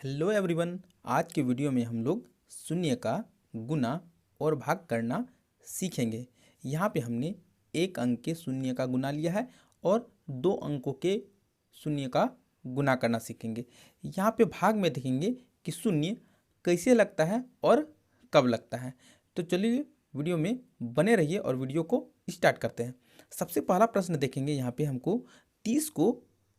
Hello everyone. आज के video में हम लोग शून्य का गुना और भाग करना सीखेंगे। यहाँ पे हमने एक अंक के शून्य का गुना लिया है और दो अंकों के शून्य का गुना करना सीखेंगे। यहाँ पे भाग में देखेंगे कि शून्य कैसे लगता है और कब लगता है। तो चलिए वीडियो में बने रहिए और वीडियो को स्टार्ट करते हैं। सबसे पहला प्रश्न देखेंगे, यहाँ पे हमको 30 को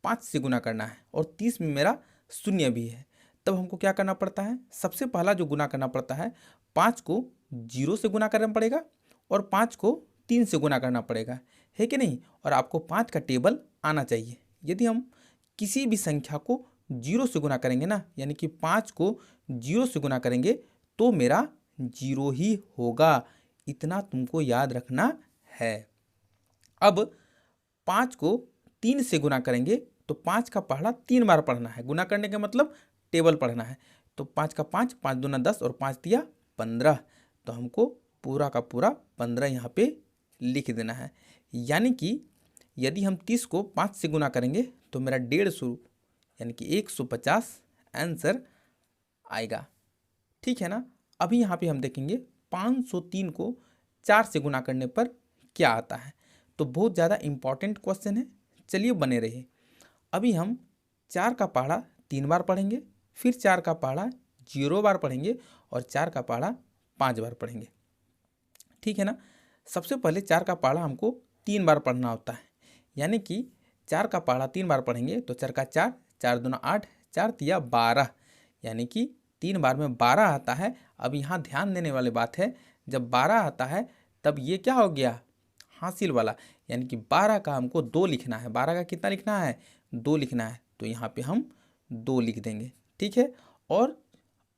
5 से गुना करना है और 30 में मेरा शून्य भी है। तब हमको क्या करना पड़ता है, सबसे पहला जो गुना करना पड़ता है 5 को 0 से गुना करना पड़ेगा और 5 को 3 से गुना करना पड़ेगा, है कि नहीं। और आपको 5 का टेबल आना चाहिए। यदि हम किसी भी संख्या को 0 से गुना करेंगे ना, यानी कि 5 को 0 से गुना करेंगे तो मेरा 0 ही होगा। इतना तुमको याद रखना है। अब 5 को 3 से गुना करेंगे तो 5 का पहाड़ा 3 बार पढ़ना है। गुना करने का मतलब टेबल पढ़ना है। तो 5 का 5, 5 दूना 10 और 5 दिया 15। तो हमको पूरा का पूरा 15 यहाँ पे लिख देना है। यानी कि यदि हम 30 को 5 से गुना करेंगे तो मेरा 150 यानी कि 150 आंसर आएगा। ठीक है ना। अभी यहाँ पे हम देखेंगे 503 को 4 से गुना करने पर क्या आता है। तो बहुत ज़्यादा इम्पॉर्टेंट क्वेश्चन है, चलिए बने रहिए। अभी हम 4 का पहाड़ा 3 बार पढ़ेंगे, फिर 4 का पहाड़ा 0 बार पढ़ेंगे और 4 का पहाड़ा 5 बार पढ़ेंगे। ठीक है ना। सबसे पहले 4 का पहाड़ा हमको 3 बार पढ़ना होता है। यानी कि 4 का पहाड़ा 3 बार पढ़ेंगे तो 4 का 4, 4 दूना 8, 4 तिया 12, यानी कि 3 बार में 12 आता है। अब यहाँ ध्यान देने वाली बात है, जब 12 आता है तब ये क्या हो गया, हासिल वाला, यानी कि 12 का हमको 2 लिखना है। 12 का कितना लिखना है, 2 लिखना है। तो यहाँ पे हम 2 लिख देंगे। ठीक है। और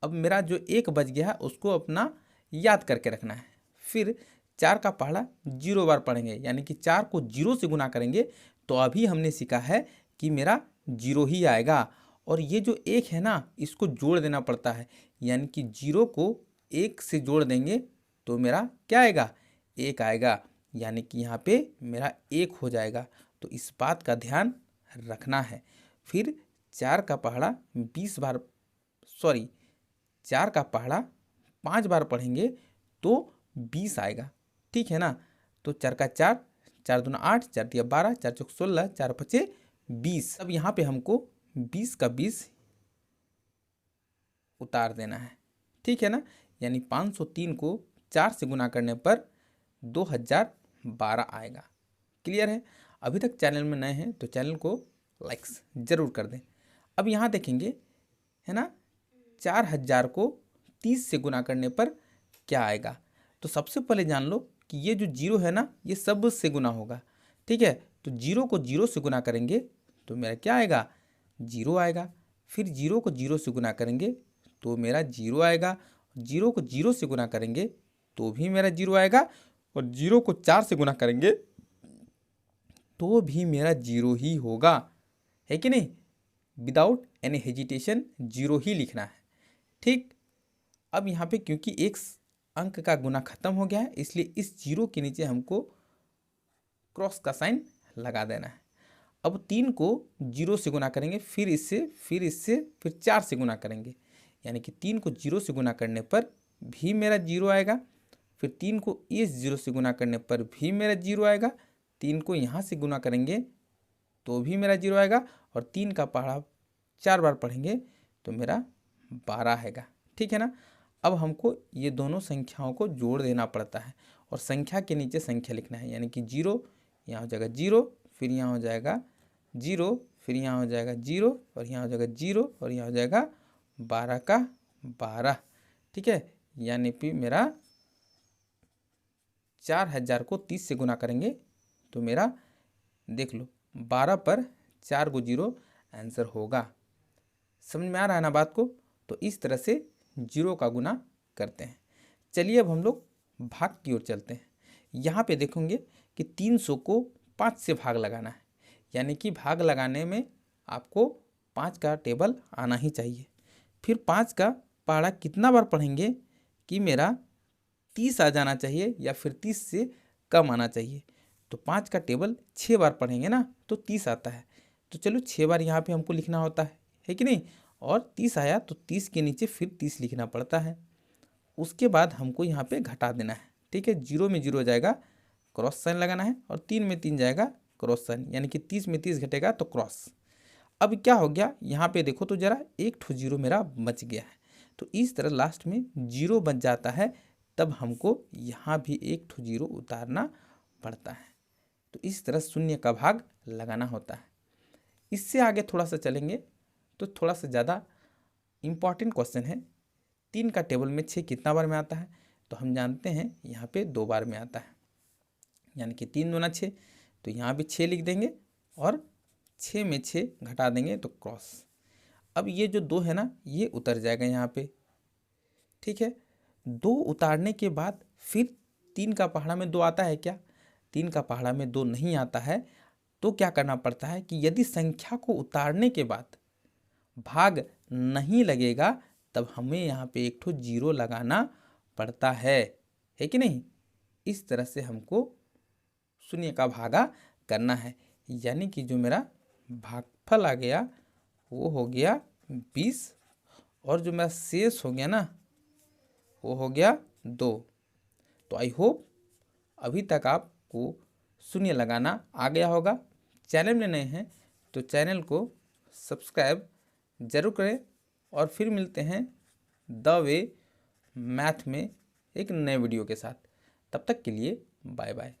अब मेरा जो 1 बच गया है उसको अपना याद करके रखना है। फिर 4 का पहाड़ा 0 बार पढ़ेंगे, यानी कि 4 को 0 से गुना करेंगे तो अभी हमने सीखा है कि मेरा 0 ही आएगा। और ये जो 1 है ना, इसको जोड़ देना पड़ता है, यानी कि 0 को 1 से जोड़ देंगे तो मेरा क्या आएगा, 1 आएगा। यानी कि यहाँ पे मेरा 1 हो जाएगा। तो इस बात का ध्यान रखना है। फिर 4 का पहाड़ा 20 बार, 4 का पहाड़ा 5 बार पढ़ेंगे तो 20 आएगा। ठीक है ना। तो 4 का 4, 4 दूना 8, 4 दिया 12, 4 चौक 16, 4 पचे 20। अब यहाँ पे हमको 20 का 20 उतार देना है। ठीक है ना। यानी 503 को 4 से गुना करने पर 2012 आएगा। क्लियर है। अभी तक चैनल में नए हैं तो चैनल को लाइक्स ज़रूर कर दें। अब यहाँ देखेंगे, है ना, 4000 को 30 से गुना करने पर क्या आएगा। तो सबसे पहले जान लो कि ये जो 0 है ना, ये सब से गुना होगा। ठीक है। तो 0 को 0 से गुना करेंगे तो मेरा क्या आएगा, 0 आएगा। फिर 0 को 0 से गुना करेंगे तो मेरा 0 आएगा। 0 को 0 से गुना करेंगे तो भी मेरा 0 आएगा। और 0 को 4 से गुना करेंगे तो भी मेरा 0 ही होगा, है कि नहीं। विदाउट एनी हेजिटेशन 0 ही लिखना है। ठीक। अब यहाँ पे क्योंकि एक अंक का गुना खत्म हो गया है, इसलिए इस 0 के नीचे हमको क्रॉस का साइन लगा देना है। अब 3 को 0 से गुना करेंगे, फिर इससे, फिर 4 से गुना करेंगे, यानी कि 3 को 0 से गुना करने पर भी मेरा 0 आएगा। फिर 3 को इस 0 से गुना करने पर भी मेरा 0 आएगा। 3 को यहाँ से गुना करेंगे तो भी मेरा 0 आएगा। और 3 का पहाड़ा 4 बार पढ़ेंगे तो मेरा 12 आएगा। ठीक है ना। अब हमको ये दोनों संख्याओं को जोड़ देना पड़ता है और संख्या के नीचे संख्या लिखना है, यानी कि 0 यहाँ हो जाएगा 0, फिर यहाँ हो जाएगा 0, फिर यहाँ हो जाएगा 0 और यहाँ हो जाएगा 0 और यहाँ हो जाएगा 12 का 12। ठीक है। यानी कि मेरा 4000 को 30 से गुना करेंगे तो मेरा देख लो 12 पर 4 को 0 आंसर होगा। समझ में आ रहा है ना बात को। तो इस तरह से 0 का गुना करते हैं। चलिए अब हम लोग भाग की ओर चलते हैं। यहाँ पे देखेंगे कि 300 को 5 से भाग लगाना है, यानी कि भाग लगाने में आपको 5 का टेबल आना ही चाहिए। फिर 5 का पहाड़ा कितना बार पढ़ेंगे कि मेरा 30 आ जाना चाहिए या फिर 30 से कम आना चाहिए। तो 5 का टेबल 6 बार पढ़ेंगे ना तो 30 आता है। तो चलो 6 बार यहाँ पे हमको लिखना होता है कि नहीं। और 30 आया तो 30 के नीचे फिर 30 लिखना पड़ता है। उसके बाद हमको यहाँ पे घटा देना है, ठीक है। 0 में 0 जाएगा, क्रॉस साइन लगाना है, और 3 में 3 जाएगा, क्रॉस साइन, यानी कि 30 में 30 घटेगा तो क्रॉस। अब क्या हो गया, यहाँ पे देखो तो जरा, एक ठो 0 मेरा बच गया है। तो इस तरह लास्ट में 0 बच जाता है, तब हमको यहाँ भी एक ठो 0 उतारना पड़ता है। तो इस तरह शून्य का भाग लगाना होता है। इससे आगे थोड़ा सा चलेंगे तो थोड़ा सा ज़्यादा इम्पॉर्टेंट क्वेश्चन है। 3 का टेबल में 6 कितना बार में आता है, तो हम जानते हैं यहाँ पे 2 बार में आता है, यानी कि 3 दूना 6, तो यहाँ भी 6 लिख देंगे और 6 में 6 घटा देंगे तो क्रॉस। अब ये जो 2 है ना, ये उतर जाएगा यहाँ पे, ठीक है। 2 उतारने के बाद फिर 3 का पहाड़ा में 2 आता है क्या? 3 का पहाड़ा में 2 नहीं आता है। तो क्या करना पड़ता है कि यदि संख्या को उतारने के बाद भाग नहीं लगेगा, तब हमें यहाँ पे एक ठो 0 लगाना पड़ता है कि नहीं? इस तरह से हमको शून्य का भागा करना है, यानी कि जो मेरा भागफल आ गया वो हो गया 20, और जो मेरा शेष हो गया ना वो हो गया 2। तो आई होप अभी तक आपको शून्य लगाना आ गया होगा। चैनल में नए हैं तो चैनल को सब्सक्राइब जरूर करें, और फिर मिलते हैं द वे मैथ में एक नए वीडियो के साथ। तब तक के लिए बाय बाय।